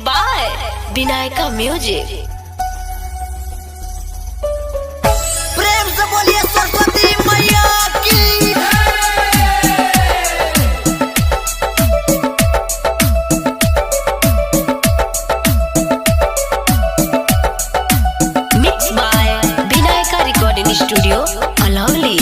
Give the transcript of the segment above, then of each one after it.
by Vinayaka Music। प्रेम से बोलिए सरस्वती मैया की। Mixed by Vinayaka Recording Studio, Alawli।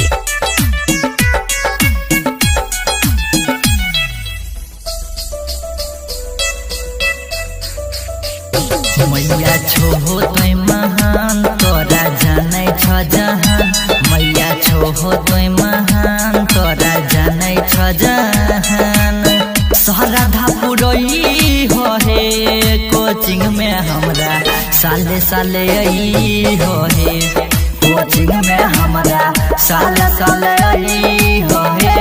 मैया छो तोय महान तोरा जानै छ जहान। मैया छो तोय महान तोरा जानै छ जहान। शारदा पुरई हो हे कोचिंग में हमरा साले साले आई हो हे। कोचिंग में हमरा साले साले आई हो हे।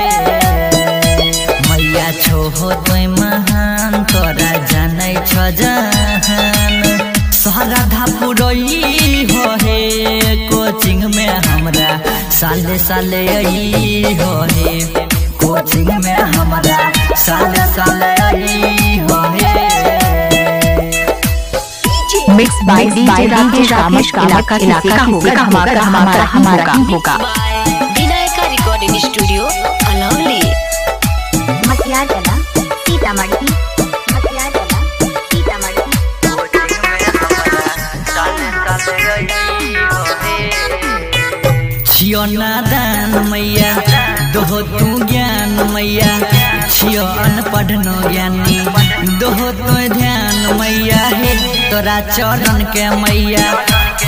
मैया छो तोय महान तोरा जानै छ जहान। शारदा पुरई हो हे कोचिंग में हमरा साले साले आई हो हे। कोचिंग में हमरा साले साले आई हो हे। मिक्स बाय डीजे राकेश इलाका का होगा हमारा ही होगा। Vinayaka recording studio, Alauli. मटियाला सीतामढ़ी, मटियाला सीतामढ़ी। छियो नादान मैया दोहो तू ज्ञान मैया। छियो अनपढ़ नो ज्ञानी दोहो तो ध्यान मैया हे। तोरा चरण के मैया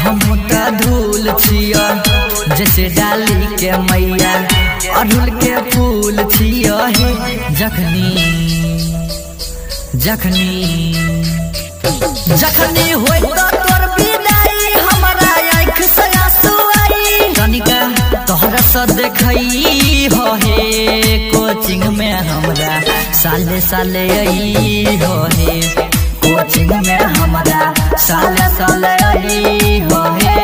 हम त धूल छियो जैसे डाली के मैया। अड़हुल के फूल छियो हे। जखनी जखनी जखनी होय तो तोर विदाई हमरा आँख से आंसू आई। तनिका तोहरा से देखई हो हे कोचिंग में हमरा साले साले आई हो हे। कोचिंग में हमरा साले साले आई हो हे।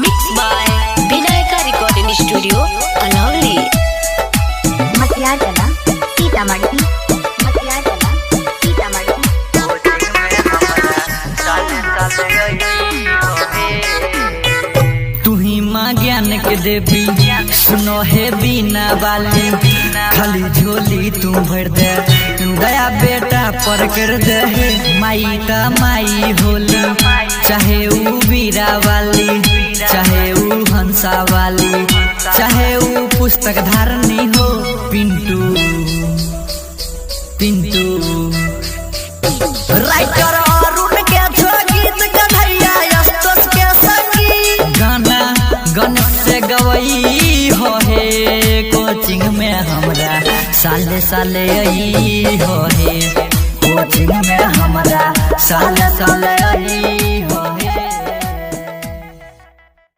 Mixed by Vinayaka Recording Studio, Alawli। मटियाला सीतामढ़ी, मटियाला सीतामढ़ी। तू ही माँ ज्ञान के देवी सुनो हे बीना वाली। खाली झोली तू भर दे दया बेटा पर कर दे हे। माई ता माई होली चाहे ऊ बीरा वाली चाहे ऊ हंसा वाली चाहे ऊ पुस्तक धारनी हो। पिंटू पिंटू राइटर अरुण के छो गीत कन्हैया यस्तोस के संगी। गाना गणेश से गवई हो हे कोचिंग में हमरा साले साले आई हो हे। कोचिंग में हमरा साले साले आई